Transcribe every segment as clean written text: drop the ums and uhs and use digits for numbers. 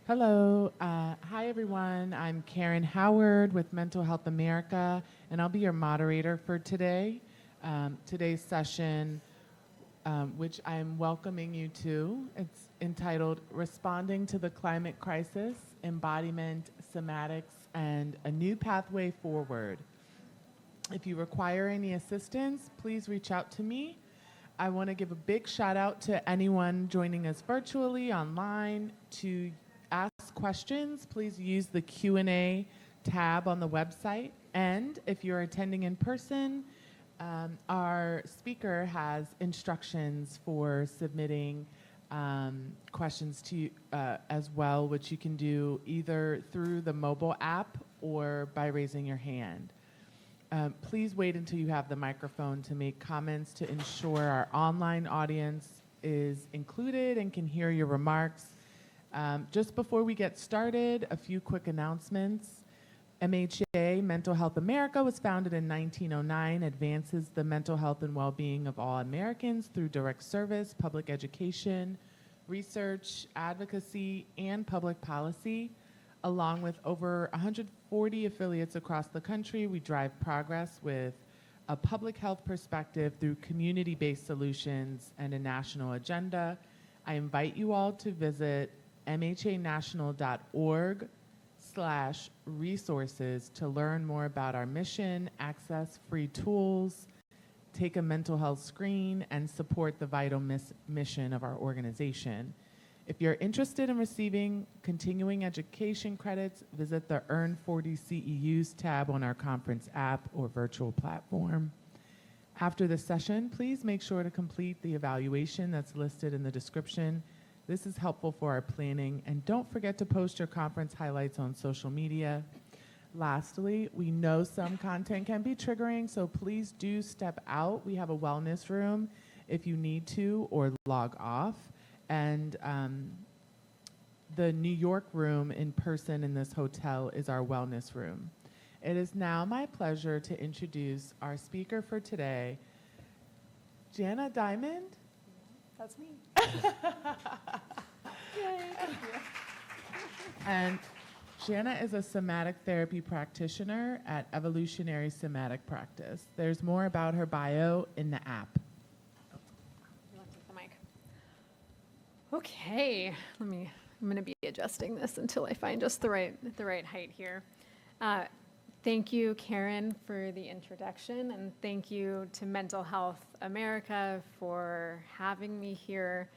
Hello. Hi, everyone. I'm Karen Howard with Mental Health America, and I'll be your moderator for today. Today's session, which I am welcoming you to, it's entitled Responding to the Climate Crisis, Embodiment, Somatics, and a New Pathway Forward. If you require any assistance, please reach out to me. I want to give a big shout out to anyone joining us virtually, online. To ask questions, please use the Q&A tab on the website. And if you're attending in person, our speaker has instructions for submitting questions to you as well, which you can do either through the mobile app or by raising your hand. Please wait until you have the microphone to make comments to ensure our online audience is included and can hear your remarks. Just before we get started, a few quick announcements. MHA, Mental Health America, was founded in 1909, advances the mental health and well-being of all Americans through direct service, public education, research, advocacy, and public policy. Along with over 140 affiliates across the country, we drive progress with a public health perspective through community-based solutions and a national agenda. I invite you all to visit mhanational.org/resources to learn more about our mission, access free tools, take a mental health screen, and support the vital mission of our organization. If you're interested in receiving continuing education credits, visit the Earn 40 CEUs tab on our conference app or virtual platform. After the session, please make sure to complete the evaluation that's listed in the description. This is helpful for our planning, and don't forget to post your conference highlights on social media. Lastly, we know some content can be triggering, so please do step out. We have a wellness room if you need to, or log off. And the New York room in person in this hotel is our wellness room. It is now my pleasure to introduce our speaker for today, Janna Diamond. That's me. Yay. And Janna is a somatic therapy practitioner at Evolutionary Somatic Practice. There's more about her bio in the app. You want to take the mic? Okay, I'm going to be adjusting this until I find just the right height here. Thank you, Karen, for the introduction, and thank you to Mental Health America for having me here.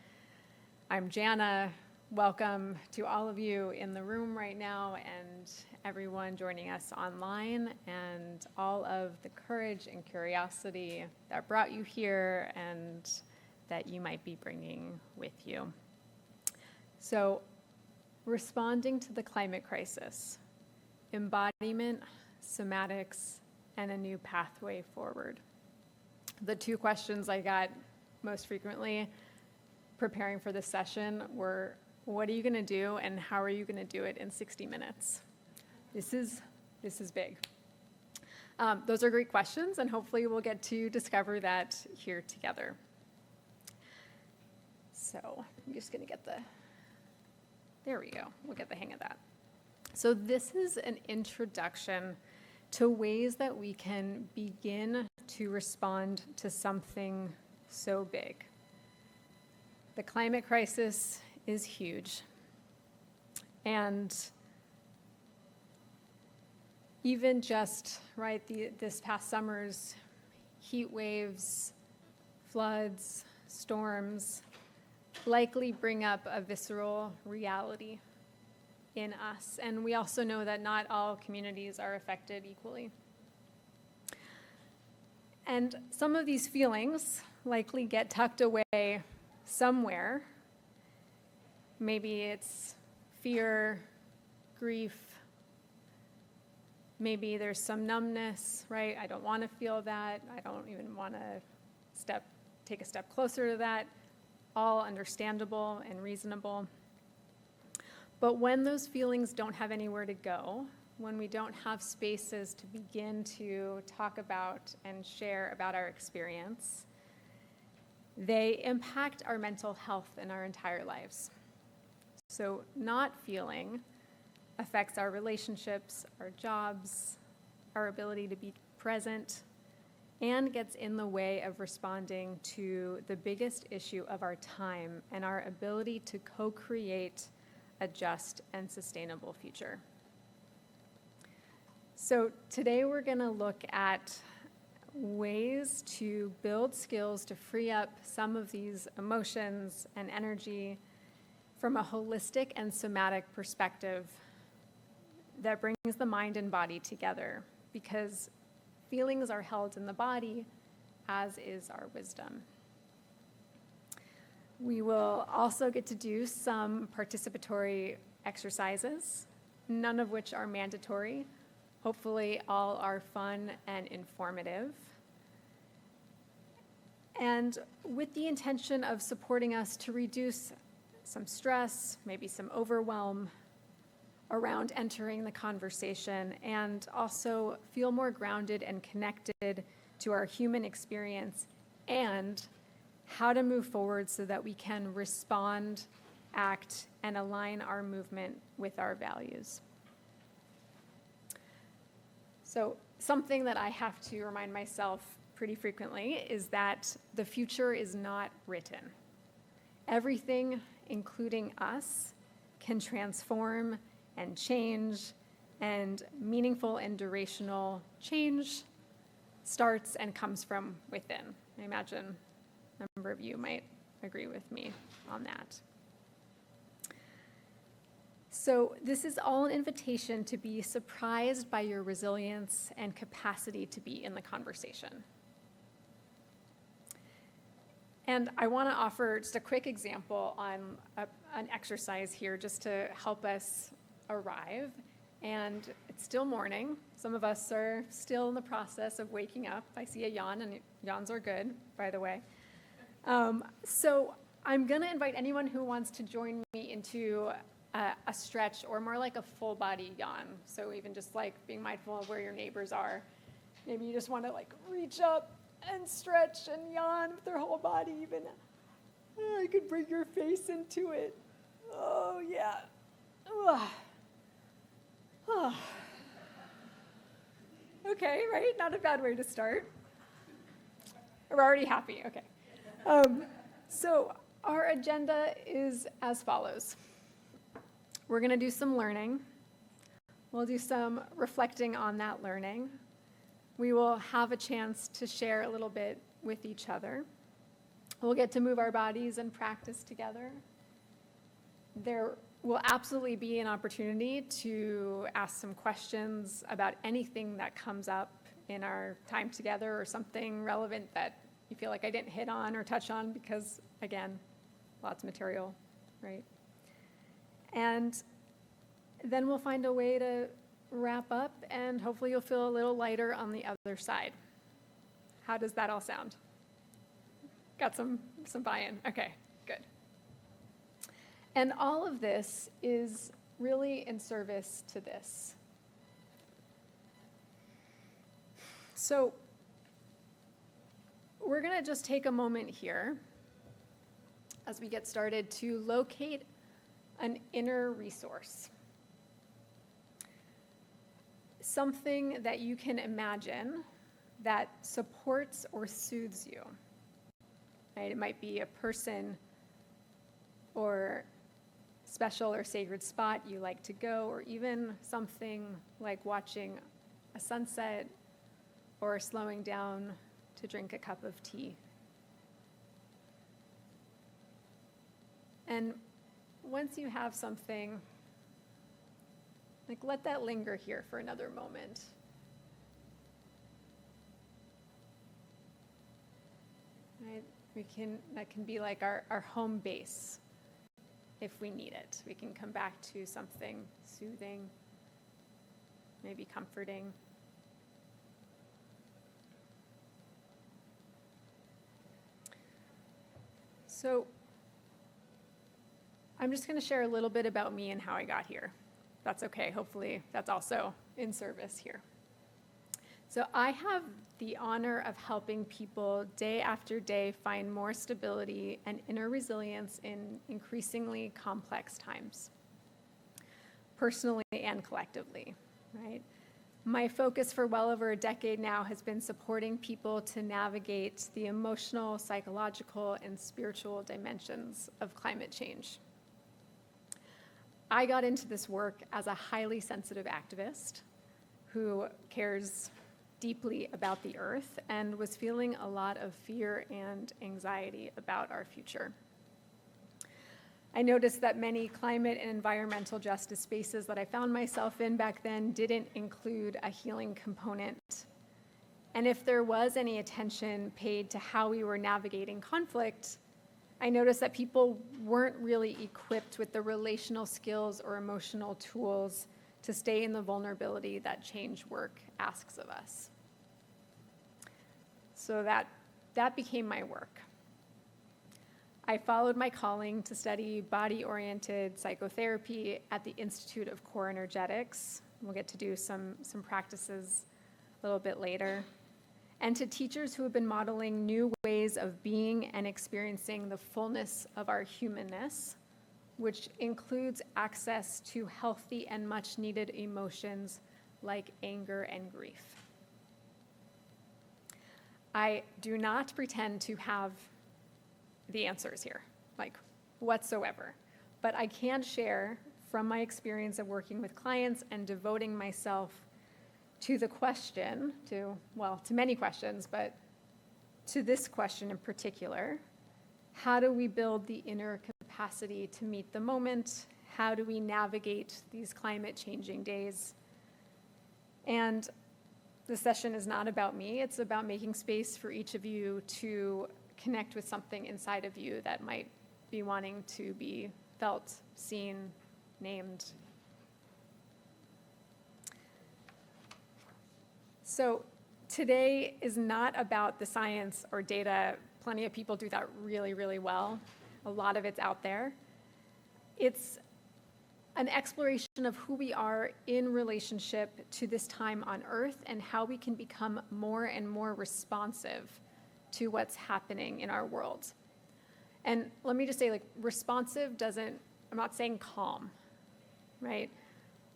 I'm Janna. Welcome to all of you in the room right now and everyone joining us online, and all of the courage and curiosity that brought you here and that you might be bringing with you. So, responding to the climate crisis, embodiment, somatics, and a new pathway forward. The two questions I got most frequently preparing for this session were, what are you going to do and how are you going to do it in 60 minutes? This is big. Those are great questions, and hopefully we'll get to discover that here together. So I'm just going to get there we go. We'll get the hang of that. So this is an introduction to ways that we can begin to respond to something so big. The climate crisis is huge. And even just, this past summer's heat waves, floods, storms, likely bring up a visceral reality in us. And we also know that not all communities are affected equally. And some of these feelings likely get tucked away somewhere. Maybe it's fear, grief. Maybe there's some numbness, right? I don't want to feel that. I don't even want to take a step closer to that. All understandable and reasonable. But when those feelings don't have anywhere to go, when we don't have spaces to begin to talk about and share about our experience, they impact our mental health in our entire lives. So not feeling affects our relationships, our jobs, our ability to be present, and gets in the way of responding to the biggest issue of our time and our ability to co-create a just and sustainable future. So today we're going to look at ways to build skills to free up some of these emotions and energy from a holistic and somatic perspective that brings the mind and body together, because feelings are held in the body, as is our wisdom. We will also get to do some participatory exercises, none of which are mandatory. Hopefully all are fun and informative. And with the intention of supporting us to reduce some stress, maybe some overwhelm around entering the conversation, and also feel more grounded and connected to our human experience and how to move forward so that we can respond, act, and align our movement with our values. So something that I have to remind myself pretty frequently is that the future is not written. Everything, including us, can transform and change, and meaningful and durational change starts and comes from within. I imagine a number of you might agree with me on that. So this is all an invitation to be surprised by your resilience and capacity to be in the conversation. And I want to offer just a quick example on an exercise here just to help us arrive. And it's still morning. Some of us are still in the process of waking up. I see a yawn, and yawns are good, by the way. So I'm going to invite anyone who wants to join me into a stretch, or more like a full body yawn. So even just like being mindful of where your neighbors are. Maybe you just want to like reach up and stretch and yawn with their whole body even. Oh, you could bring your face into it. Oh, yeah. Okay, right? Not a bad way to start. We're already happy, okay. So our agenda is as follows. We're going to do some learning. We'll do some reflecting on that learning. We will have a chance to share a little bit with each other. We'll get to move our bodies and practice together. There will absolutely be an opportunity to ask some questions about anything that comes up in our time together, or something relevant that you feel like I didn't hit on or touch on, because, again, lots of material, right? And then we'll find a way to wrap up, and hopefully you'll feel a little lighter on the other side. How does that all sound? Got some buy-in? Okay, good. And all of this is really in service to this. So we're going to just take a moment here as we get started to locate an inner resource. Something that you can imagine that supports or soothes you. Right? It might be a person or special or sacred spot you like to go, or even something like watching a sunset or slowing down to drink a cup of tea. And once you have something, like, let that linger here for another moment. Right? That can be like our home base. If we need it, we can come back to something soothing, maybe comforting. So I'm just going to share a little bit about me and how I got here. That's okay. Hopefully that's also in service here. So I have the honor of helping people day after day find more stability and inner resilience in increasingly complex times, personally and collectively, right? My focus for well over a decade now has been supporting people to navigate the emotional, psychological, and spiritual dimensions of climate change. I got into this work as a highly sensitive activist who cares deeply about the earth and was feeling a lot of fear and anxiety about our future. I noticed that many climate and environmental justice spaces that I found myself in back then didn't include a healing component. And if there was any attention paid to how we were navigating conflict, I noticed that people weren't really equipped with the relational skills or emotional tools to stay in the vulnerability that change work asks of us. So that became my work. I followed my calling to study body-oriented psychotherapy at the Institute of Core Energetics. We'll get to do some practices a little bit later. And to teachers who have been modeling new ways of being and experiencing the fullness of our humanness, which includes access to healthy and much-needed emotions like anger and grief. I do not pretend to have the answers here, like whatsoever. But I can share from my experience of working with clients and devoting myself to the question, to many questions, but to this question in particular: how do we build the inner capacity to meet the moment? How do we navigate these climate changing days? And the session is not about me, it's about making space for each of you to connect with something inside of you that might be wanting to be felt, seen, named. So today is not about the science or data. Plenty of people do that really, really well. A lot of it's out there. It's an exploration of who we are in relationship to this time on Earth and how we can become more and more responsive to what's happening in our world. And let me just say, responsive doesn't, I'm not saying calm, right?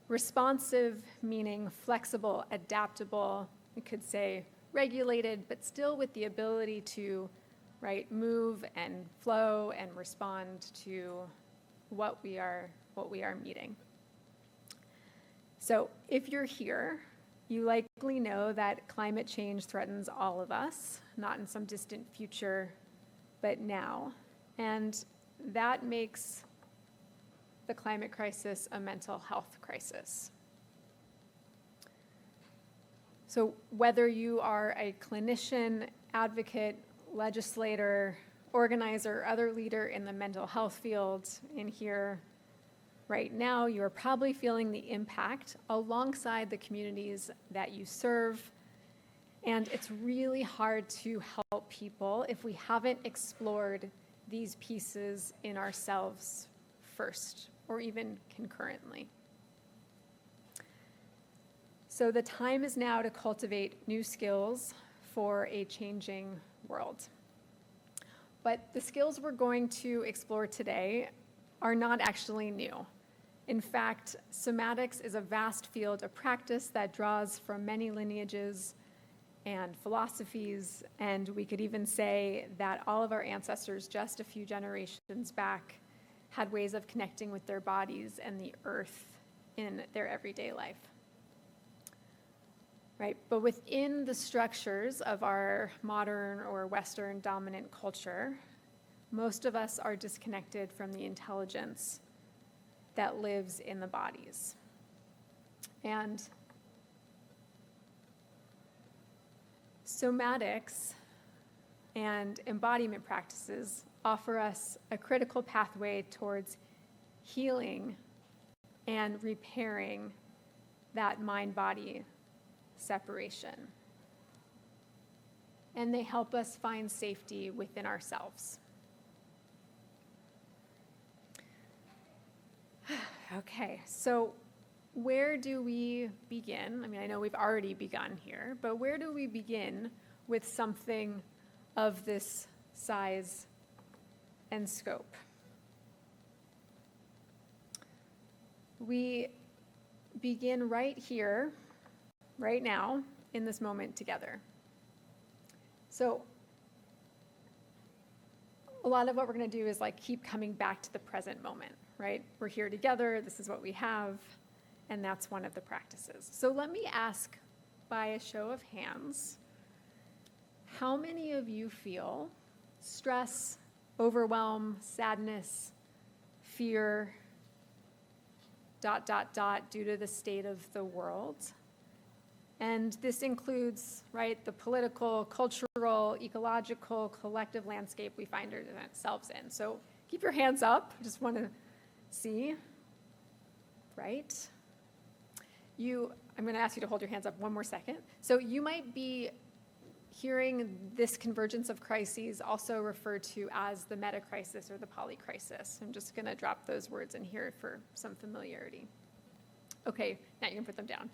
Responsive meaning flexible, adaptable, we could say regulated, but still with the ability to, right, move and flow and respond to what we are meeting. So if you're here, you likely know that climate change threatens all of us, not in some distant future, but now. And that makes the climate crisis a mental health crisis. So whether you are a clinician, advocate, legislator, organizer, other leader in the mental health field in here right now, you're probably feeling the impact alongside the communities that you serve. And it's really hard to help people if we haven't explored these pieces in ourselves first, or even concurrently. So the time is now to cultivate new skills for a changing world. But the skills we're going to explore today are not actually new. In fact, somatics is a vast field of practice that draws from many lineages and philosophies, and we could even say that all of our ancestors just a few generations back had ways of connecting with their bodies and the earth in their everyday life. Right, but within the structures of our modern or Western dominant culture, most of us are disconnected from the intelligence that lives in the bodies. And somatics and embodiment practices offer us a critical pathway towards healing and repairing that mind-body separation. And they help us find safety within ourselves. Okay, so where do we begin? I mean, I know we've already begun here, but where do we begin with something of this size and scope? We begin right here, right now, in this moment together. So a lot of what we're going to do is like keep coming back to the present moment, right? We're here together, this is what we have, and that's one of the practices. So let me ask by a show of hands, how many of you feel stress, overwhelm, sadness, fear, ... due to the state of the world? And this includes, right, the political, cultural, ecological, collective landscape we find ourselves in. So keep your hands up. I just want to see, right? I'm going to ask you to hold your hands up one more second. So you might be hearing this convergence of crises also referred to as the meta-crisis or the polycrisis. I'm just going to drop those words in here for some familiarity. Okay, now you can put them down.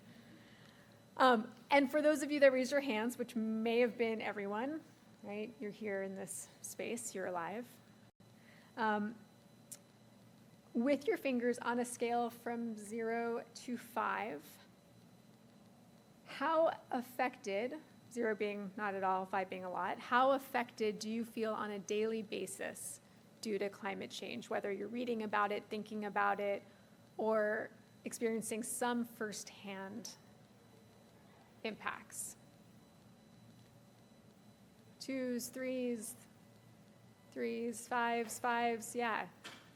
And for those of you that raised your hands, which may have been everyone, right? You're here in this space, you're alive. With your fingers on a scale from 0 to 5, how affected, 0 being not at all, 5 being a lot, how affected do you feel on a daily basis due to climate change, whether you're reading about it, thinking about it, or experiencing some firsthand impacts? 2s, 3s, 5s, yeah.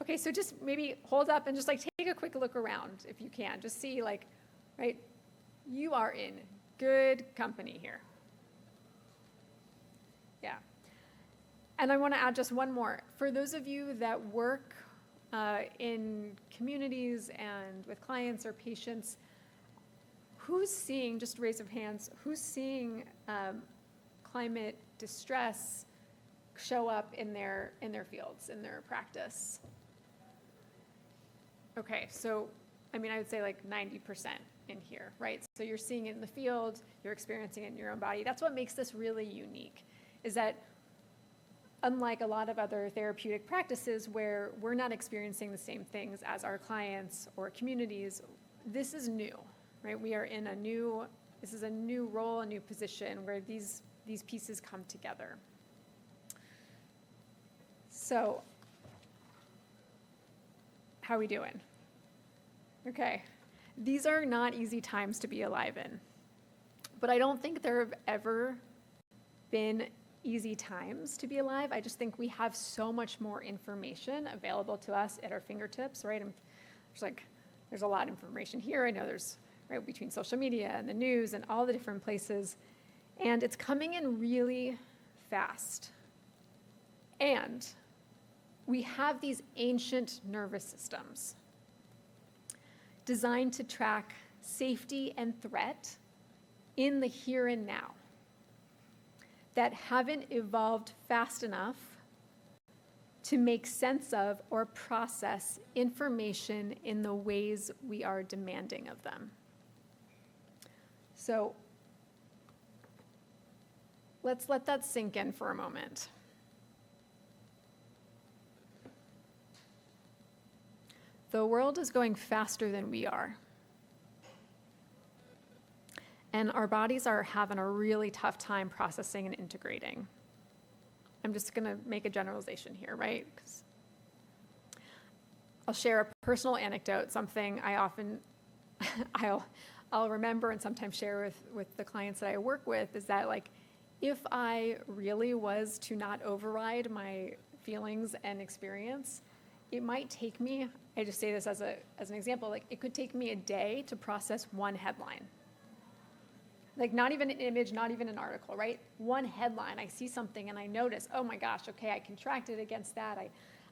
Okay, so just maybe hold up and just like take a quick look around if you can. Just see like, right, you are in good company here. Yeah. And I want to add just one more. For those of you that work in communities and with clients or patients, who's seeing, just raise of hands, who's seeing climate distress show up in their fields, in their practice? Okay, so I mean, I would say like 90% in here, right? So you're seeing it in the field, you're experiencing it in your own body. That's what makes this really unique, is that unlike a lot of other therapeutic practices where we're not experiencing the same things as our clients or communities, this is new, right? We are in this is a new role, a new position where these pieces come together. So, how are we doing? Okay, these are not easy times to be alive in, but I don't think there have ever been easy times to be alive. I just think we have so much more information available to us at our fingertips, right? There's a lot of information here. I know there's, right, between social media and the news and all the different places, and it's coming in really fast. And we have these ancient nervous systems designed to track safety and threat in the here and now that haven't evolved fast enough to make sense of or process information in the ways we are demanding of them. So let's let that sink in for a moment. The world is going faster than we are. And our bodies are having a really tough time processing and integrating. I'm just going to make a generalization here, right? 'Cause I'll share a personal anecdote, something I often, I'll remember and sometimes share with the clients that I work with, is that like, if I really was to not override my feelings and experience, it might take me, I just say this as an example, like it could take me a day to process one headline. Like not even an image, not even an article, right? One headline, I see something and I notice, oh my gosh, okay, I contracted against that.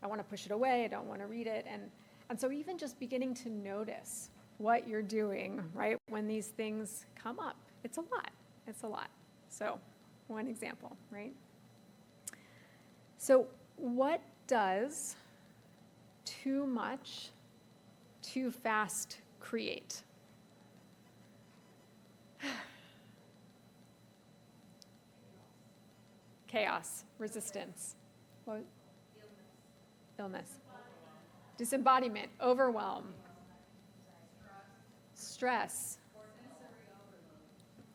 I want to push it away, I don't want to read it. And so even just beginning to notice what you're doing, right, when these things come up, it's a lot. So one example, right? So what does too much, too fast create? chaos, resistance, what? Illness, disembodiment, overwhelm, stress,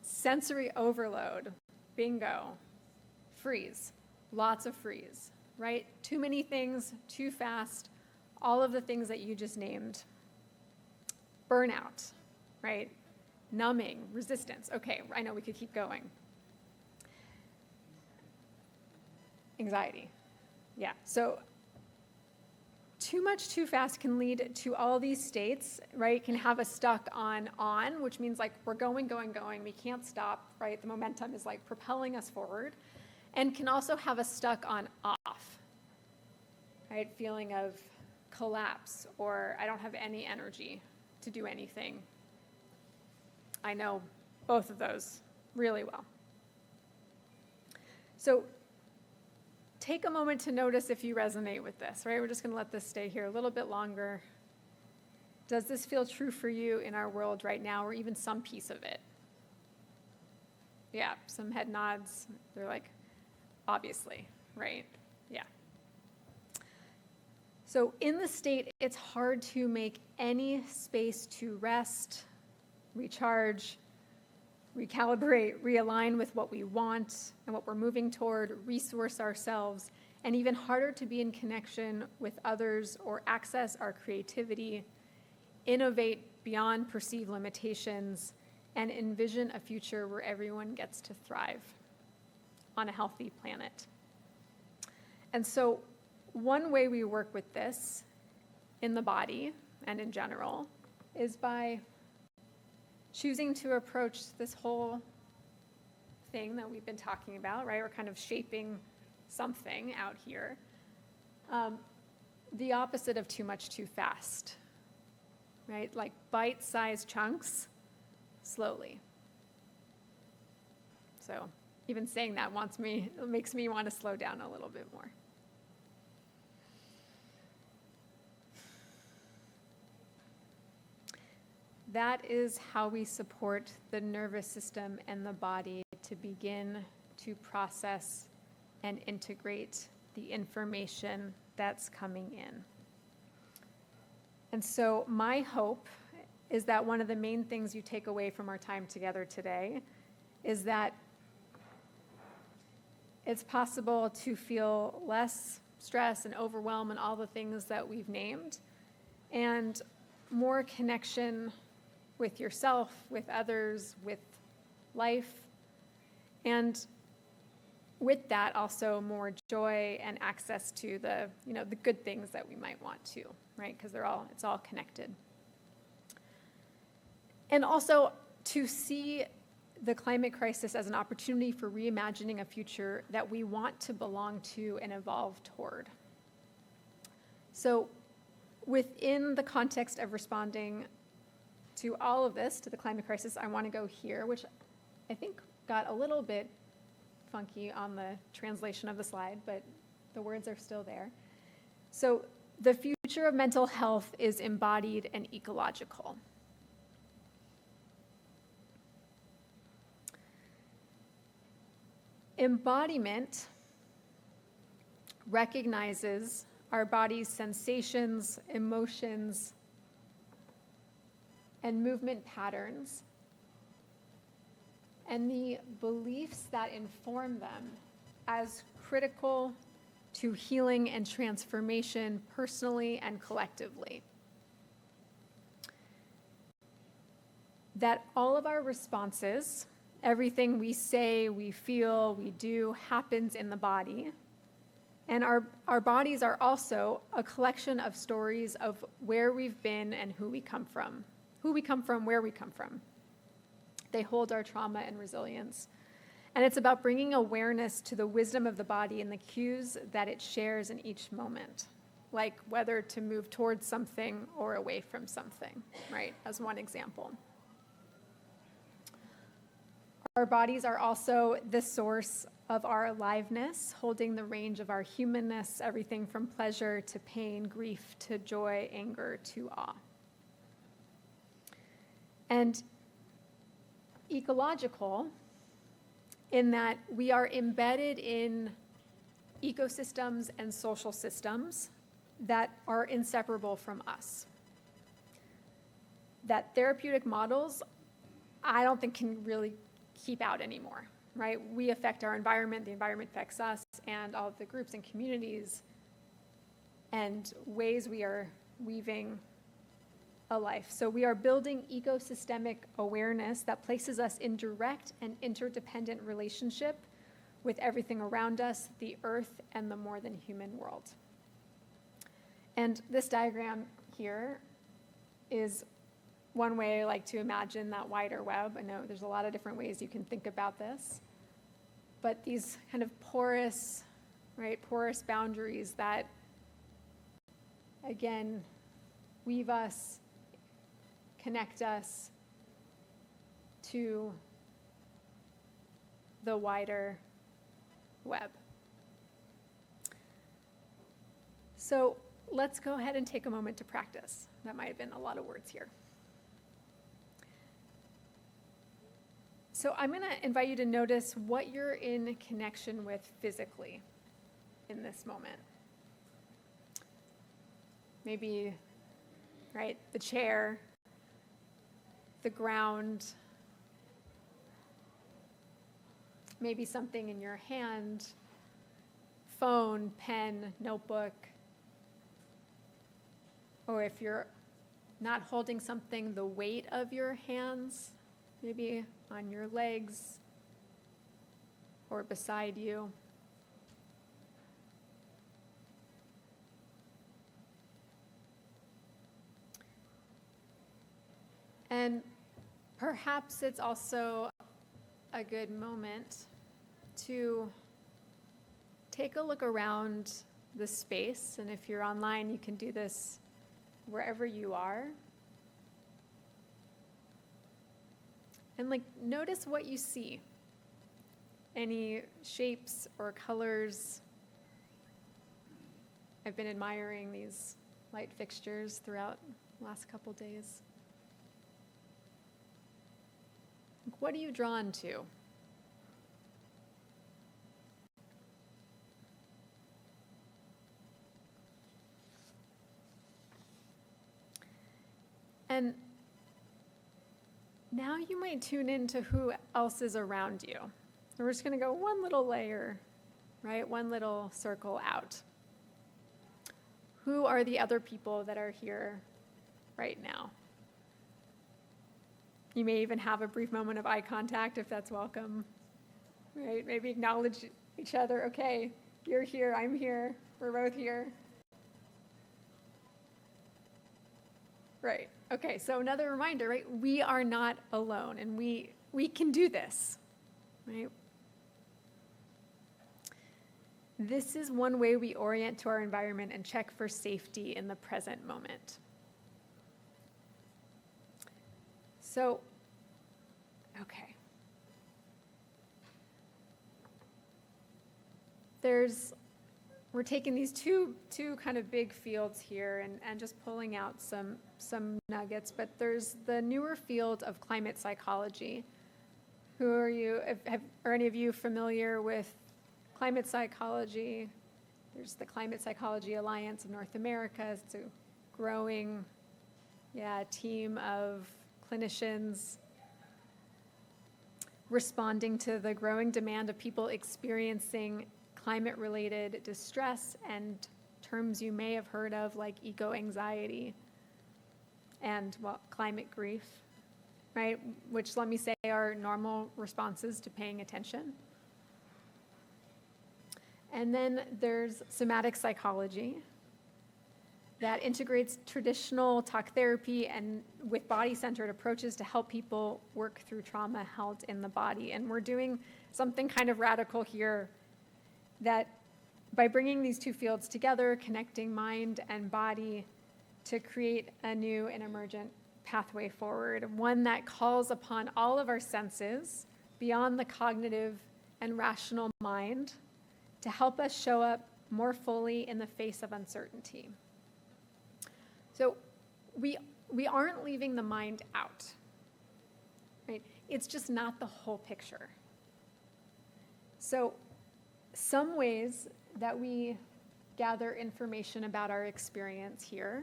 sensory overload, bingo, freeze, lots of freeze, right? Too many things, too fast, all of the things that you just named. Burnout, right? Numbing, resistance. Okay, I know we could keep going. Anxiety. Yeah, so too much too fast can lead to all these states, right? Can have us stuck on, which means like we're going, we can't stop, right? The momentum is like propelling us forward, and can also have us stuck on off, right? Feeling of collapse, or I don't have any energy to do anything. I know both of those really well. So take a moment to notice if you resonate with this, right? We're just going to let this stay here a little bit longer. Does this feel true for you in our world right now, or even some piece of it? Yeah, some head nods. They're like, obviously, right? Yeah. So in the state, it's hard to make any space to rest, recharge, recalibrate, realign with what we want and what we're moving toward, resource ourselves, and even harder to be in connection with others or access our creativity, innovate beyond perceived limitations, and envision a future where everyone gets to thrive on a healthy planet. And so one way we work with this in the body and in general is by choosing to approach this whole thing that we've been talking about, right? We're kind of shaping something out here. The opposite of too much too fast, right? Like bite-sized chunks, slowly. So even saying that makes me want to slow down a little bit more. That is how we support the nervous system and the body to begin to process and integrate the information that's coming in. And so my hope is that one of the main things you take away from our time together today is that it's possible to feel less stress and overwhelm and all the things that we've named, and more connection with yourself, with others, with life, and with that also more joy and access to the good things that we might want to, right? Because it's all connected. And also to see the climate crisis as an opportunity for reimagining a future that we want to belong to and evolve toward. So within the context of responding to all of this, to the climate crisis, I want to go here, which I think got a little bit funky on the translation of the slide, but the words are still there. So the future of mental health is embodied and ecological. Embodiment recognizes our body's sensations, emotions, and movement patterns, and the beliefs that inform them as critical to healing and transformation personally and collectively. That all of our responses, everything we say, we feel, we do, happens in the body. And our bodies are also a collection of stories of where we've been and who we come from. Who we come from, where we come from. They hold our trauma and resilience. And it's about bringing awareness to the wisdom of the body and the cues that it shares in each moment, like whether to move towards something or away from something, right, as one example. Our bodies are also the source of our aliveness, holding the range of our humanness, everything from pleasure to pain, grief to joy, anger to awe. And ecological in that we are embedded in ecosystems and social systems that are inseparable from us. That therapeutic models, I don't think can really keep out anymore, right? We affect our environment, the environment affects us, and all of the groups and communities and ways we are weaving a life. So we are building ecosystemic awareness that places us in direct and interdependent relationship with everything around us, the earth, and the more than human world. And this diagram here is one way I like to imagine that wider web. I know there's a lot of different ways you can think about this, but these kind of porous, right, porous boundaries that, again, weave us, connect us to the wider web. So let's go ahead and take a moment to practice. That might have been a lot of words here. So I'm going to invite you to notice what you're in connection with physically in this moment. Maybe, right, the chair, the ground, maybe something in your hand, phone, pen, notebook, or if you're not holding something, the weight of your hands, maybe on your legs or beside you. And perhaps it's also a good moment to take a look around the space. And if you're online, you can do this wherever you are. And notice what you see. Any shapes or colors. I've been admiring these light fixtures throughout the last couple days. What are you drawn to? And now you might tune into who else is around you. So we're just going to go one little layer, right? One little circle out. Who are the other people that are here right now? You may even have a brief moment of eye contact if that's welcome, right? Maybe acknowledge each other. Okay, you're here, I'm here, we're both here. Right, okay, so another reminder, right? We are not alone, and we can do this, right? This is one way we orient to our environment and check for safety in the present moment. So, okay. We're taking these two kind of big fields here and just pulling out some nuggets, but there's the newer field of climate psychology. Who are you? Are any of you familiar with climate psychology? There's the Climate Psychology Alliance of North America. It's a growing, team of clinicians responding to the growing demand of people experiencing climate-related distress and terms you may have heard of like eco-anxiety and, climate grief, right? Which, let me say, are normal responses to paying attention. And then there's somatic psychology that integrates traditional talk therapy and with body-centered approaches to help people work through trauma held in the body. And we're doing something kind of radical here, that by bringing these two fields together, connecting mind and body to create a new and emergent pathway forward, one that calls upon all of our senses beyond the cognitive and rational mind to help us show up more fully in the face of uncertainty. So we aren't leaving the mind out, right? It's just not the whole picture. So some ways that we gather information about our experience here: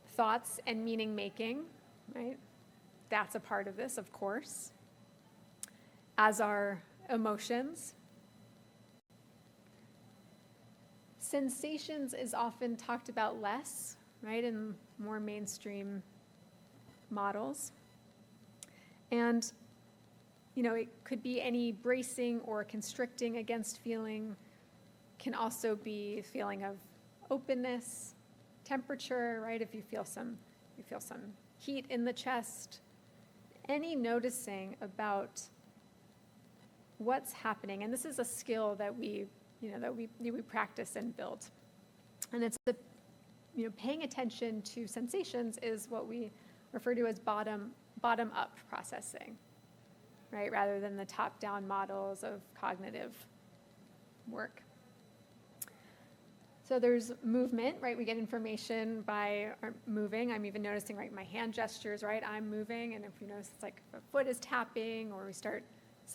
thoughts and meaning making, right? That's a part of this, of course, as are emotions. Sensations is often talked about less, right, in more mainstream models. And, it could be any bracing or constricting against feeling. Can also be feeling of openness, temperature, right? If you feel some heat in the chest. Any noticing about what's happening, and this is a skill that we practice and build. And it's paying attention to sensations is what we refer to as bottom up processing, right? Rather than the top-down models of cognitive work. So there's movement, right? We get information by moving. I'm even noticing, right, my hand gestures, right? I'm moving, and if you notice, it's like if a foot is tapping, or we start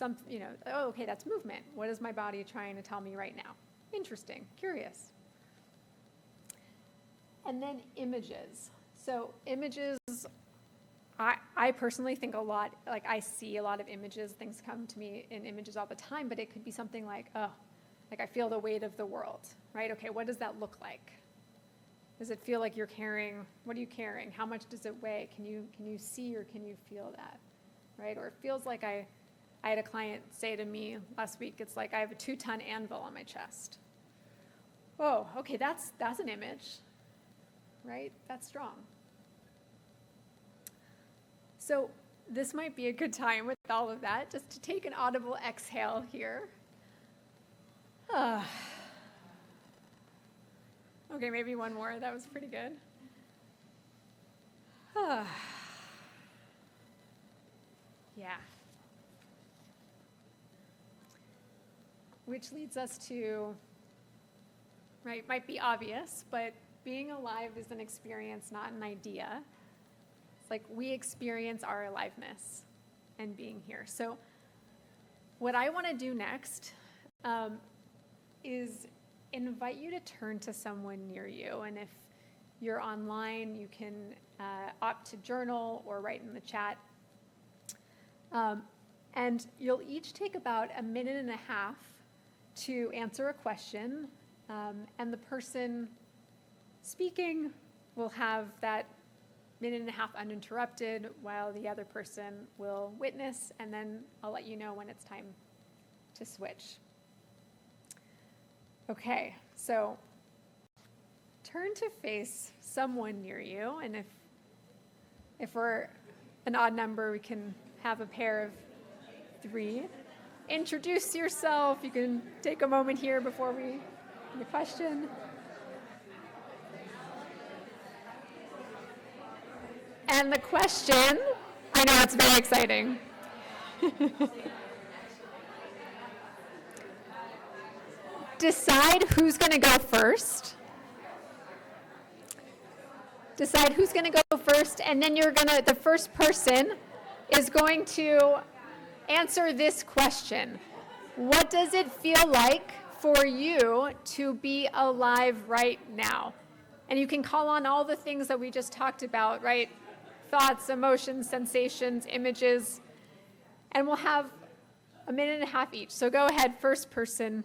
oh, okay, that's movement. What is my body trying to tell me right now? Interesting, curious. And then images. So images, I personally think a lot, like I see a lot of images, things come to me in images all the time, but it could be something like, like I feel the weight of the world, right? Okay, what does that look like? Does it feel like you're carrying, what are you carrying? How much does it weigh? Can you see or can you feel that, right? Or it feels like I had a client say to me last week, it's like I have a 2-ton anvil on my chest. Whoa, okay, that's an image, right? That's strong. So this might be a good time with all of that, just to take an audible exhale here. Okay, maybe one more. That was pretty good. Yeah. Which leads us to, right, might be obvious, but being alive is an experience, not an idea. It's like we experience our aliveness and being here. So what I want to do next is invite you to turn to someone near you. And if you're online, you can opt to journal or write in the chat. And you'll each take about 1.5 minutes to answer a question. And the person speaking will have that 1.5 minutes uninterrupted while the other person will witness, and then I'll let you know when it's time to switch. Okay, so turn to face someone near you, and if we're an odd number, we can have a pair of 3. Introduce yourself. You can take a moment here before the question. And the question, I know it's very exciting. Decide who's going to go first. Decide who's going to go first, and then the first person is going to answer this question. What does it feel like for you to be alive right now? And you can call on all the things that we just talked about, right? Thoughts, emotions, sensations, images. And we'll have 1.5 minutes each. So go ahead, first person.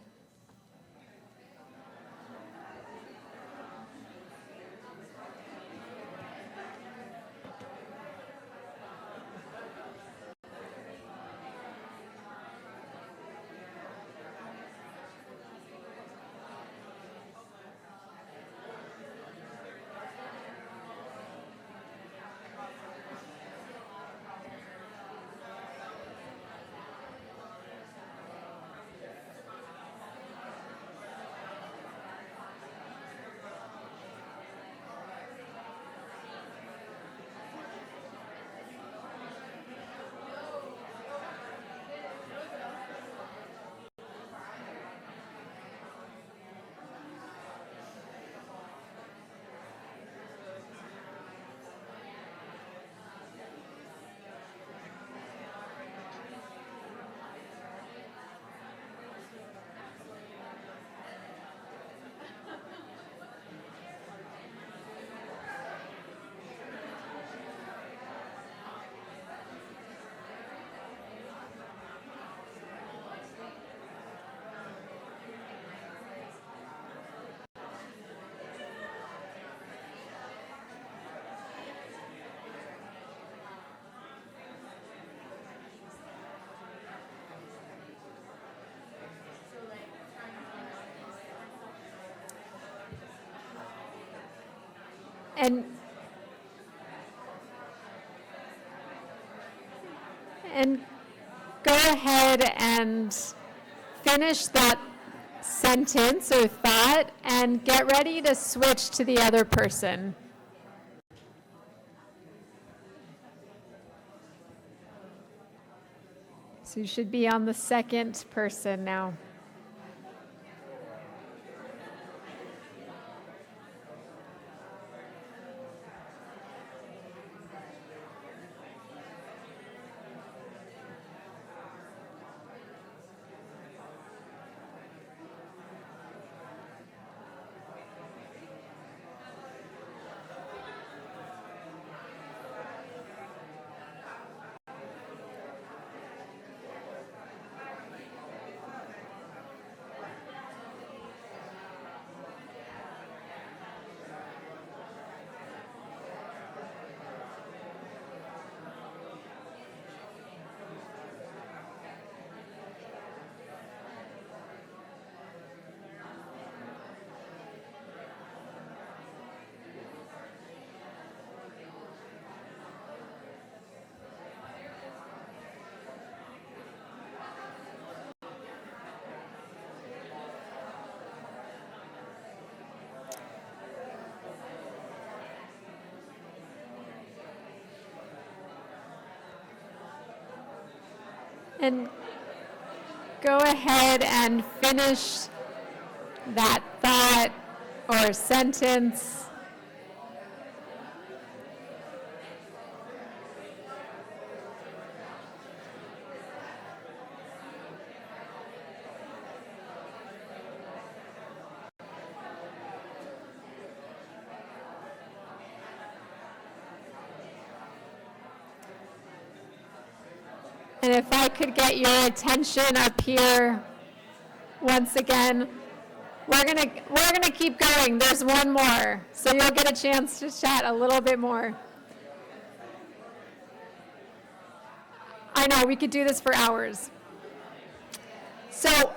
And go ahead and finish that sentence or thought and get ready to switch to the other person. So you should be on the second person now. And go ahead and finish that thought or sentence. And if I could get your attention up here once again, we're gonna keep going. There's one more, so you'll get a chance to chat a little bit more. I know, we could do this for hours. So,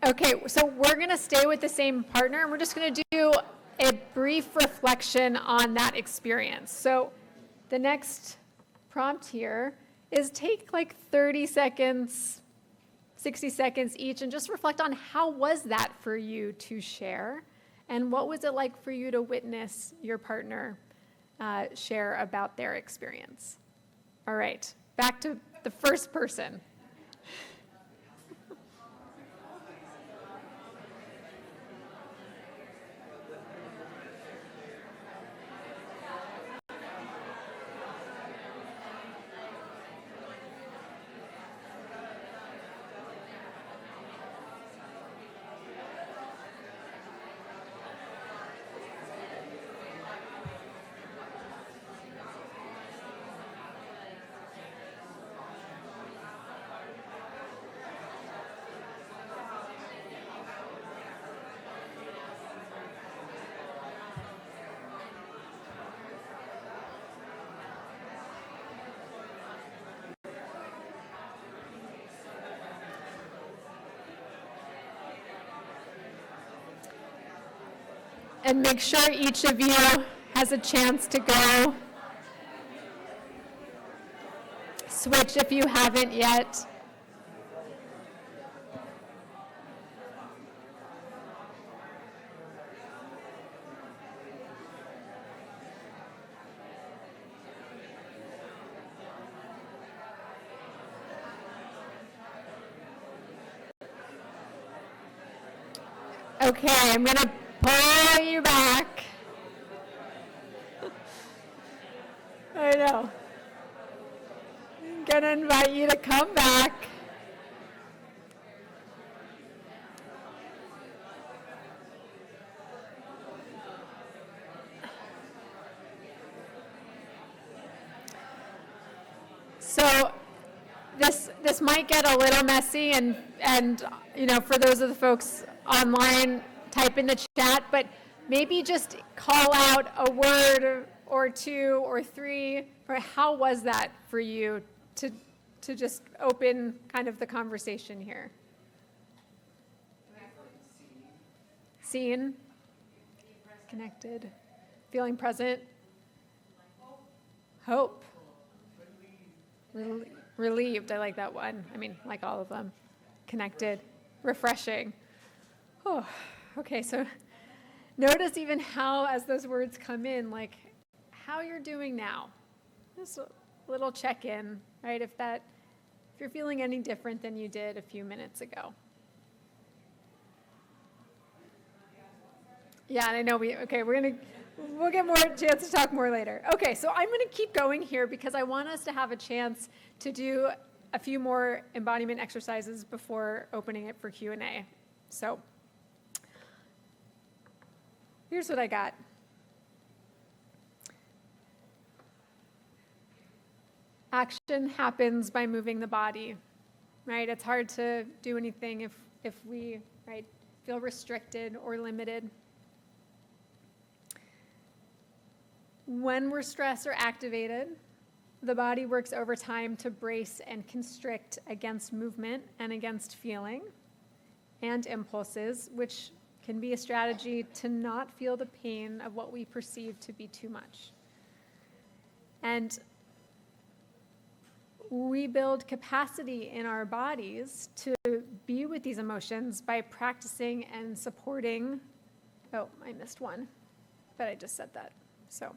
okay, so we're gonna stay with the same partner, and we're just gonna do a brief reflection on that experience. So the next prompt here is take like 30 seconds, 60 seconds each, and just reflect on how was that for you to share, and what was it like for you to witness your partner share about their experience. All right, back to the first person. And make sure each of you has a chance to go. Switch if you haven't yet. Okay, I'm going to pull you back. I know. I'm going to invite you to come back. So this might get a little messy, and you know, for those of the folks online, type in the chat, but maybe just call out a word or two or three for how was that for you to just open kind of the conversation here. Scene? Disconnected. Feeling present. Hope. Relieved. I like that one. I mean, like all of them. Connected. Refreshing. Oh, okay. So notice even how, as those words come in, like how you're doing now. Just a little check-in, right? If you're feeling any different than you did a few minutes ago. Yeah, and I know we'll get more chance to talk more later. Okay, so I'm gonna keep going here because I want us to have a chance to do a few more embodiment exercises before opening it for Q&A. So here's what I got. Action happens by moving the body, right? It's hard to do anything if we, right, feel restricted or limited. When we're stressed or activated, the body works overtime to brace and constrict against movement and against feeling and impulses, which can be a strategy to not feel the pain of what we perceive to be too much. And we build capacity in our bodies to be with these emotions by practicing and supporting. Oh, I missed one, but I just said that. So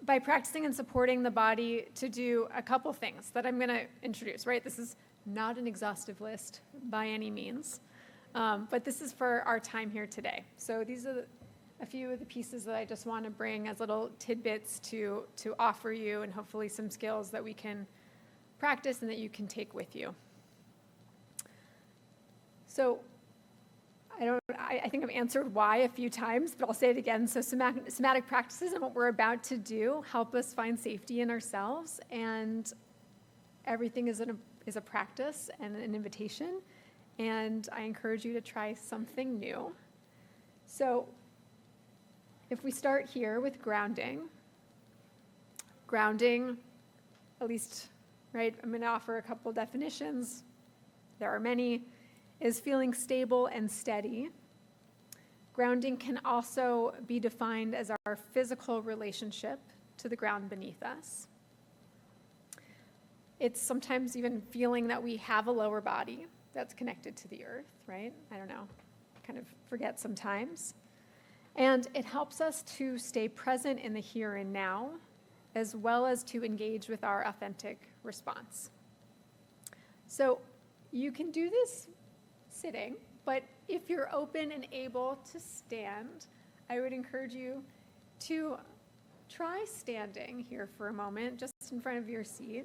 by practicing and supporting the body to do a couple things that I'm going to introduce, right? This is not an exhaustive list by any means, but this is for our time here today. So these are a few of the pieces that I just want to bring as little tidbits to offer you, and hopefully some skills that we can practice and that you can take with you. So I think I've answered why a few times, but I'll say it again. So somatic practices and what we're about to do help us find safety in ourselves, and everything is a practice and an invitation, and I encourage you to try something new. So if we start here with grounding, at least, right, I'm going to offer a couple definitions. There are many. Is feeling stable and steady. Grounding can also be defined as our physical relationship to the ground beneath us. It's sometimes even feeling that we have a lower body that's connected to the earth, right? I don't know, kind of forget sometimes. And it helps us to stay present in the here and now, as well as to engage with our authentic response. So you can do this sitting, but if you're open and able to stand, I would encourage you to try standing here for a moment, just in front of your seat.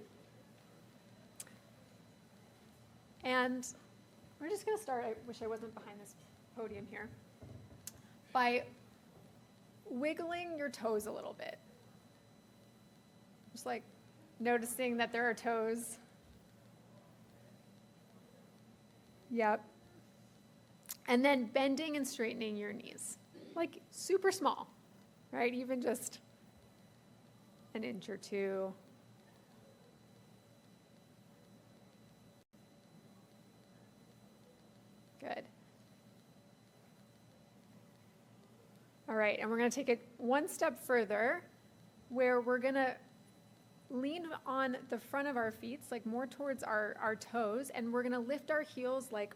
And we're just going to start, I wish I wasn't behind this podium here, by wiggling your toes a little bit. Just like noticing that there are toes. Yep. And then bending and straightening your knees, like super small, right? Even just an inch or two. Good. All right, and we're going to take it one step further, where we're going to lean on the front of our feet, like more towards our toes, and we're going to lift our heels like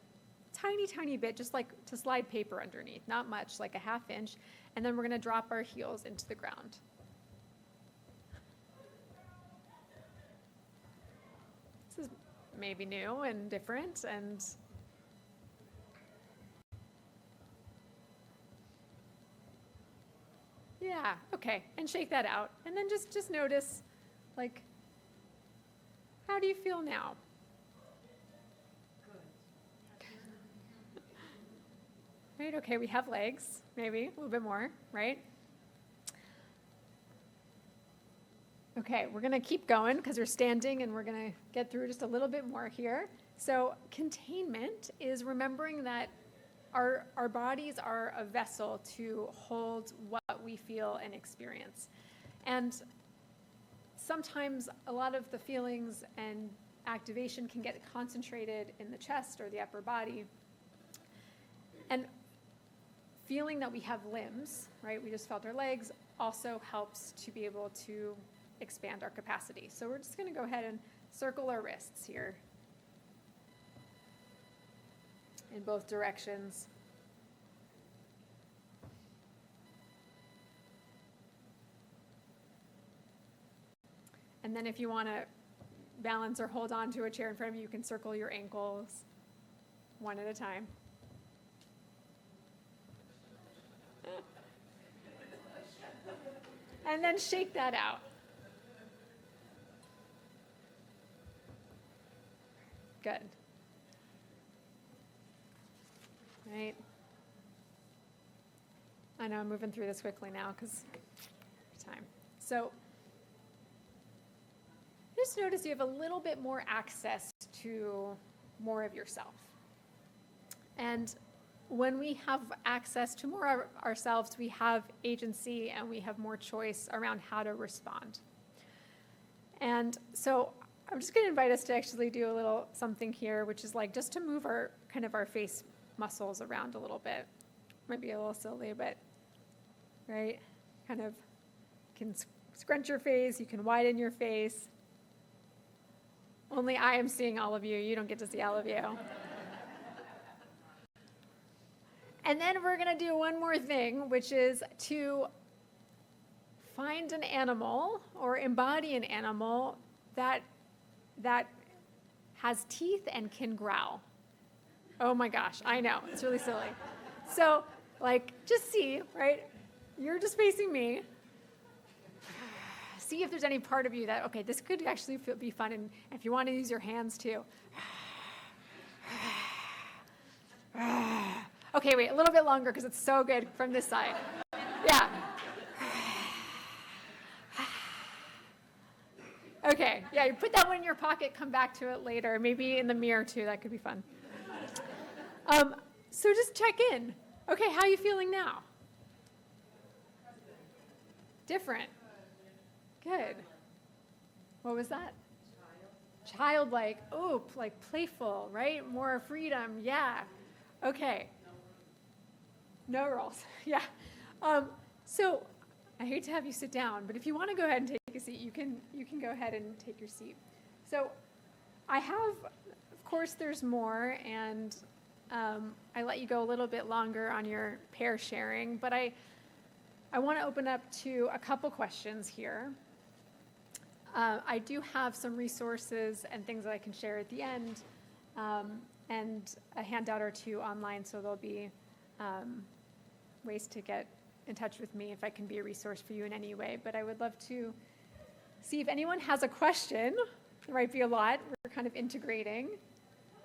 tiny bit, just like to slide paper underneath, not much, like a ½ inch, and then we're going to drop our heels into the ground. This is maybe new and different, and yeah, okay, and shake that out, and then just notice, like, how do you feel now? Right, okay, we have legs, maybe a little bit more, right? Okay, we're gonna keep going because we're standing and we're gonna get through just a little bit more here. So containment is remembering that our bodies are a vessel to hold what we feel and experience. And sometimes a lot of the feelings and activation can get concentrated in the chest or the upper body. And feeling that we have limbs, right? We just felt our legs, also helps to be able to expand our capacity. So we're just going to go ahead and circle our wrists here in both directions. And then if you want to balance or hold on to a chair in front of you, you can circle your ankles one at a time. And then shake that out. Good. Right. I know I'm moving through this quickly now because time. So just notice you have a little bit more access to more of yourself. And when we have access to more of ourselves, we have agency and we have more choice around how to respond. And so I'm just going to invite us to actually do a little something here, which is like just to move our kind of our face muscles around a little bit. Might be a little silly, but right? Kind of can scrunch your face, you can widen your face. Only I am seeing all of you. You don't get to see all of you. And then we're going to do one more thing, which is to find an animal or embody an animal that has teeth and can growl. Oh my gosh, I know, it's really silly. So, like, just see, right? You're just facing me. See if there's any part of you that, okay, this could actually be fun, and if you want to use your hands too. Okay, wait, a little bit longer because it's so good from this side. Yeah. Okay, yeah, you put that one in your pocket, come back to it later, maybe in the mirror too, that could be fun. So just check in. Okay, how are you feeling now? Different. Good. What was that? Childlike. Oh, like playful, right? More freedom. Yeah. Okay. No rules. Yeah. So I hate to have you sit down, but if you want to go ahead and take a seat, you can go ahead and take your seat. So I have, of course, there's more, and I let you go a little bit longer on your pair sharing, but I want to open up to a couple questions here. I do have some resources and things that I can share at the end, and a handout or two online, so there'll be ways to get in touch with me if I can be a resource for you in any way. But I would love to see if anyone has a question. There might be a lot. We're kind of integrating.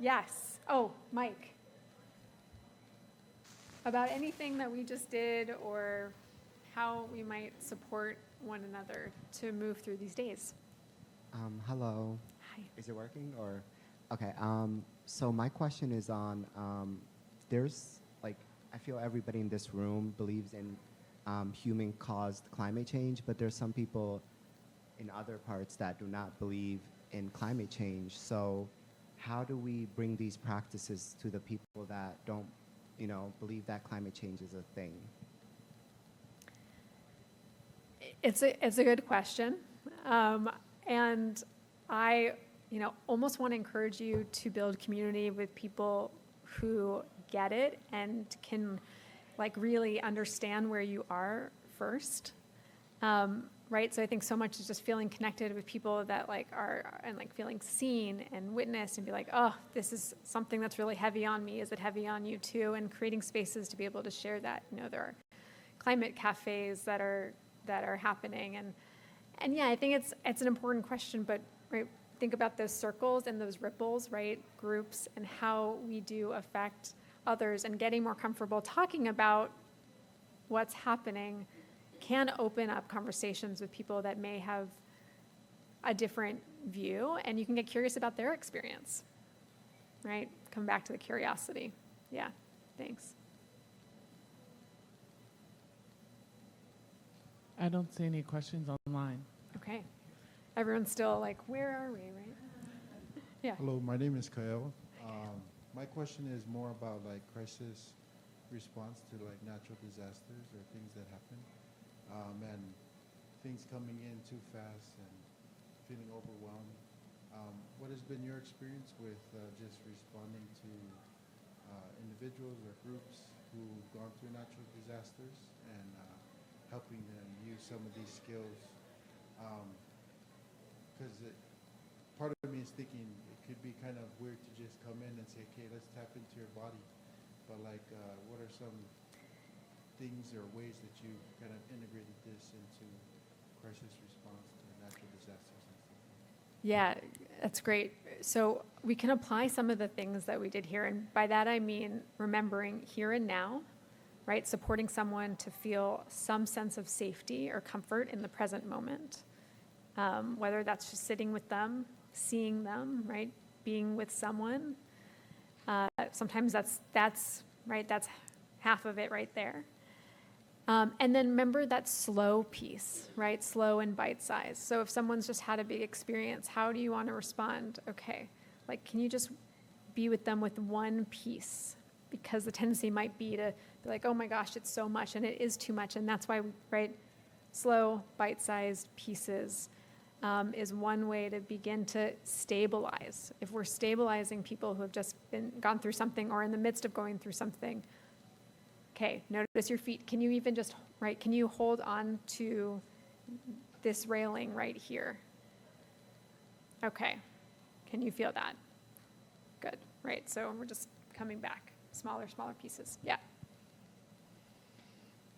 Yes. Oh, Mike. About anything that we just did or how we might support one another to move through these days. Hello. Hi. Is it working or? Okay. So my question is on, there's like, I feel everybody in this room believes in human-caused climate change, but there's some people in other parts that do not believe in climate change. So how do we bring these practices to the people that don't, believe that climate change is a thing? It's a good question. And I, almost want to encourage you to build community with people who get it and can really understand where you are first. Right? So I think so much is just feeling connected with people that are and feeling seen and witnessed and be like, oh, this is something that's really heavy on me. Is it heavy on you too? And creating spaces to be able to share that. There are climate cafes that are happening, and yeah, I think it's an important question. But right, think about those circles and those ripples, right? Groups and how we do affect others, and getting more comfortable talking about what's happening can open up conversations with people that may have a different view, and you can get curious about their experience, right? Come back to the curiosity. Yeah, thanks. I don't see any questions online. Okay. Everyone's still where are we, right? Yeah. Hello, my name is Kael. My question is more about crisis response to like natural disasters or things that happen, and things coming in too fast and feeling overwhelmed. What has been your experience with just responding to individuals or groups who've gone through natural disasters and helping them use some of these skills? Because part of me is thinking it could be kind of weird to just come in and say, okay, let's tap into your body. But like, what are some things or ways that you kind of integrated this into crisis response to natural disasters and stuff like that? Yeah, that's great. So we can apply some of the things that we did here. And by that, I mean remembering here and now, right? Supporting someone to feel some sense of safety or comfort in the present moment. Whether that's just sitting with them, seeing them, right? Being with someone. Sometimes that's right, that's half of it right there. And then remember that slow piece, right? Slow and bite-sized. So if someone's just had a big experience, how do you want to respond? Okay, like, can you just be with them with one piece? Because the tendency might be to be like, oh my gosh, it's so much, and it is too much. And that's why, right, slow, bite-sized pieces is one way to begin to stabilize. If we're stabilizing people who have just gone through something or in the midst of going through something, okay, notice your feet. Can you even just, right, can you hold on to this railing right here? Okay, can you feel that? Good, right, so we're just coming back, smaller pieces, yeah.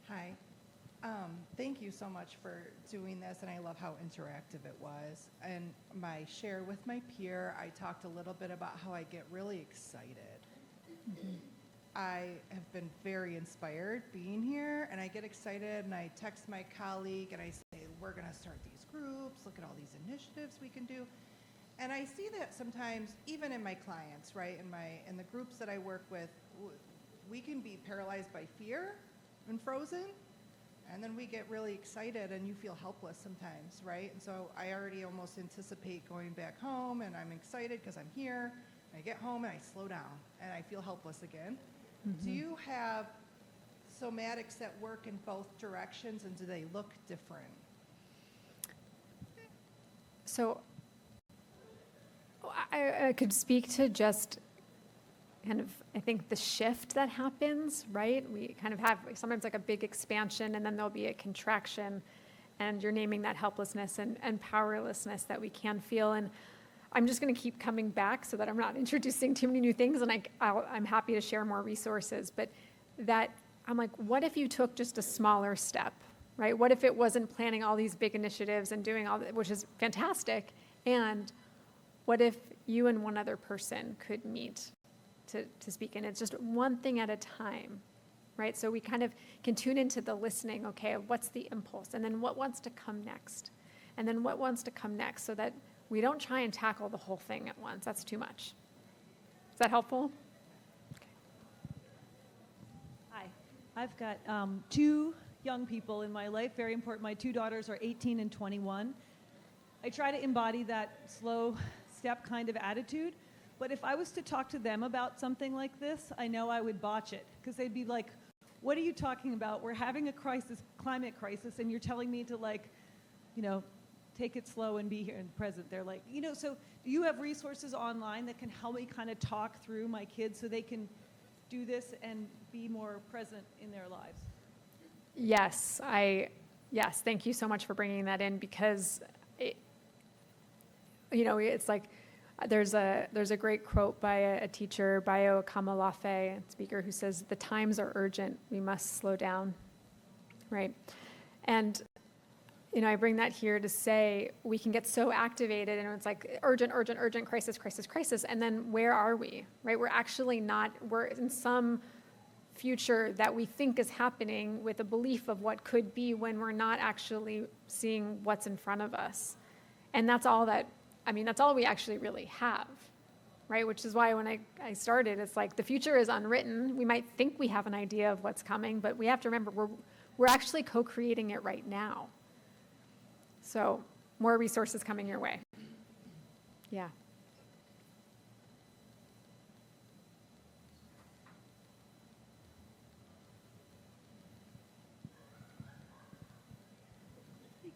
Hi. Thank you so much for doing this, and I love how interactive it was. And my share with my peer, I talked a little bit about how I get really excited. Mm-hmm. I have been very inspired being here, and I get excited, and I text my colleague, and I say, we're going to start these groups, look at all these initiatives we can do. And I see that sometimes, even in my clients, right, in the groups that I work with, we can be paralyzed by fear and frozen, and then we get really excited, and you feel helpless sometimes, right? And so I already almost anticipate going back home, and I'm excited because I'm here. I get home, and I slow down, and I feel helpless again. Mm-hmm. Do you have somatics that work in both directions, and do they look different? So I could speak to just kind of, I think, the shift that happens, right? We kind of have sometimes like a big expansion, and then there'll be a contraction, and you're naming that helplessness and powerlessness that we can feel. And I'm just going to keep coming back so that I'm not introducing too many new things, and I'm happy to share more resources. But that, I'm like, what if you took just a smaller step, right? What if it wasn't planning all these big initiatives and doing all that, which is fantastic, and what if you and one other person could meet to speak? And it's just one thing at a time, right? So we kind of can tune into the listening, okay, what's the impulse? And then what wants to come next? And then what wants to come next, so that we don't try and tackle the whole thing at once. That's too much. Is that helpful? Okay. Hi. I've got two young people in my life, very important. My two daughters are 18 and 21. I try to embody that slow step kind of attitude, but if I was to talk to them about something like this, I know I would botch it, because they'd be like, what are you talking about? We're having a crisis, climate crisis, and you're telling me to, like, you know, take it slow and be here in the present. They're like, you know, so do you have resources online that can help me kind of talk through my kids so they can do this and be more present in their lives? Yes, thank you so much for bringing that in, because it's like there's a great quote by a teacher, Bayo Kamalafe, a speaker, who says, the times are urgent, we must slow down, right? And I bring that here to say we can get so activated, and it's like urgent, crisis, and then where are we, right? We're actually not, we're in some future that we think is happening with a belief of what could be, when we're not actually seeing what's in front of us. And that's all we actually really have, right? Which is why when I started, it's like the future is unwritten. We might think we have an idea of what's coming, but we have to remember we're actually co-creating it right now. So more resources coming your way. Yeah.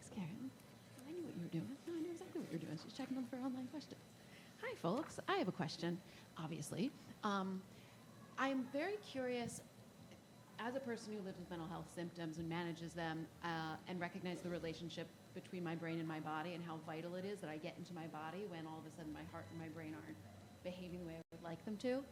Thanks, Karen. I knew what you were doing. No, I knew exactly what you were doing. She's checking them for online questions. Hi, folks. I have a question, obviously. I'm very curious, as a person who lives with mental health symptoms and manages them, and recognize the relationship between my brain and my body and how vital it is that I get into my body when all of a sudden my heart and my brain aren't behaving the way I would like them to.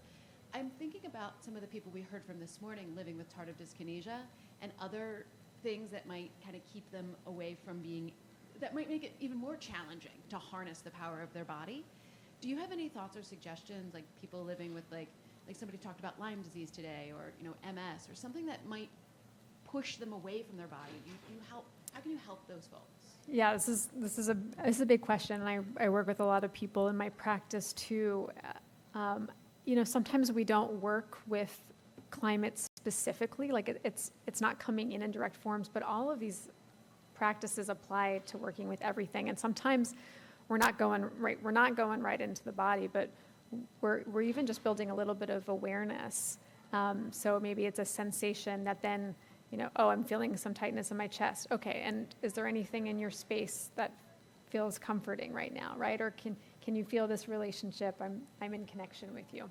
I'm thinking about some of the people we heard from this morning living with tardive dyskinesia and other things that might kind of keep them away from being, that might make it even more challenging to harness the power of their body. Do you have any thoughts or suggestions, like people living with like somebody talked about Lyme disease today, or MS, or something that might push them away from their body? How can you help those folks? Yeah, this is a big question, and I work with a lot of people in my practice too. Sometimes we don't work with climate specifically, like it's not coming in direct forms, but all of these practices apply to working with everything. And sometimes we're not going right into the body, but we're even just building a little bit of awareness. So maybe it's a sensation that then, oh, I'm feeling some tightness in my chest. Okay, and is there anything in your space that feels comforting right now, right? Or can you feel this relationship? I'm in connection with you.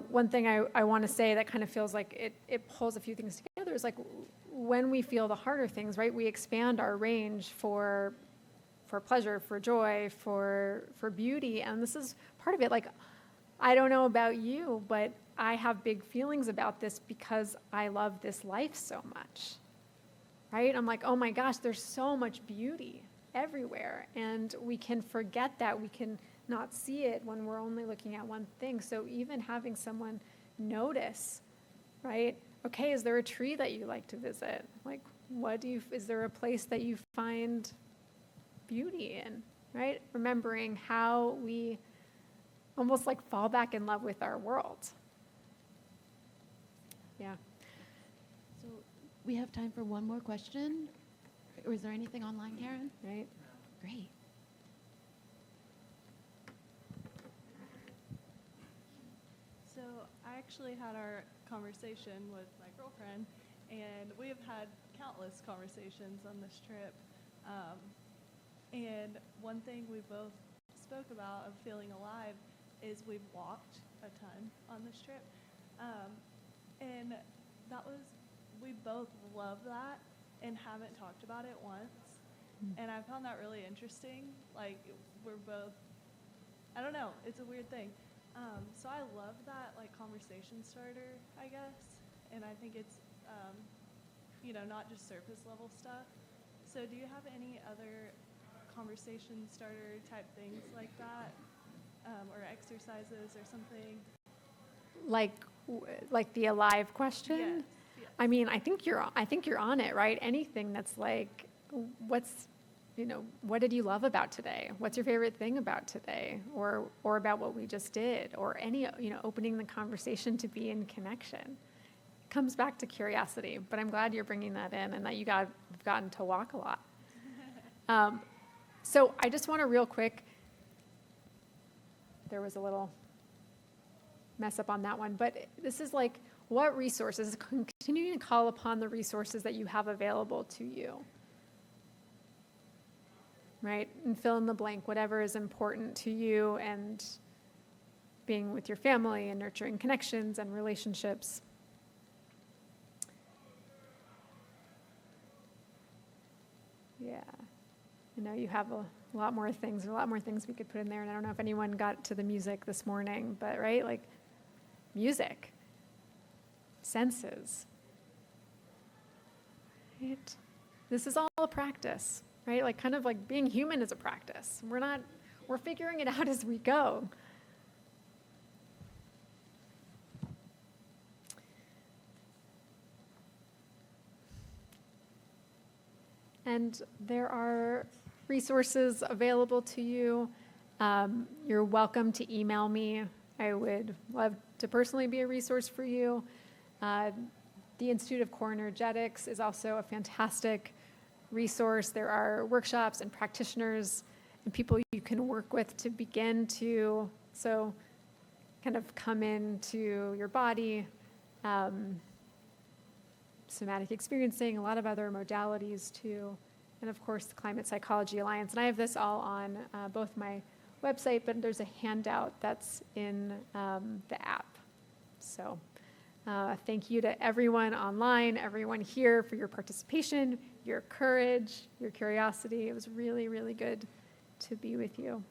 One thing I want to say that kind of feels like it pulls a few things together is like when we feel the harder things, right? We expand our range for pleasure, for joy, for beauty, and this is part of it. Like, I don't know about you, but I have big feelings about this because I love this life so much, right? I'm like, oh my gosh, there's so much beauty everywhere, and we can forget that. We can not see it when we're only looking at one thing. So even having someone notice, right? Okay, is there a tree that you like to visit? Like, is there a place that you find beauty in, right? Remembering how we almost like fall back in love with our world. Yeah. So we have time for one more question. Or is there anything online, Karen? Right. Great. So I actually had our conversation with my girlfriend, and we have had countless conversations on this trip. And one thing we both spoke about of feeling alive is we've walked a ton on this trip. And we both love that and haven't talked about it once. And I found that really interesting. Like, we're both, I don't know, it's a weird thing. So I love that, like, conversation starter, I guess. And I think it's, not just surface level stuff. So do you have any other conversation starter type things like that, or exercises or something? Like the alive question? Yes. I mean, I think you're on it, right? Anything that's like, what did you love about today? What's your favorite thing about today? Or about what we just did? Or any, opening the conversation to be in connection. Comes back to curiosity, but I'm glad you're bringing that in and that you've gotten to walk a lot. So I just want to real quick, there was a little mess up on that one, but this is like, what resources, continuing to call upon the resources that you have available to you, right? And fill in the blank, whatever is important to you, and being with your family and nurturing connections and relationships. Yeah, you have a lot more things we could put in there, and I don't know if anyone got to the music this morning, but right, like music, senses, right? This is all a practice, right? Like kind of like being human is a practice. We're figuring it out as we go. And there are resources available to you. You're welcome to email me. I would love to personally be a resource for you. The Institute of Core Energetics is also a fantastic resource. There are workshops and practitioners and people you can work with to begin to kind of come into your body, somatic experiencing, a lot of other modalities too, and of course the Climate Psychology Alliance. And I have this all on both my website, but there's a handout that's in the app. So thank you to everyone online, everyone here for your participation, your courage, your curiosity. It was really, really good to be with you.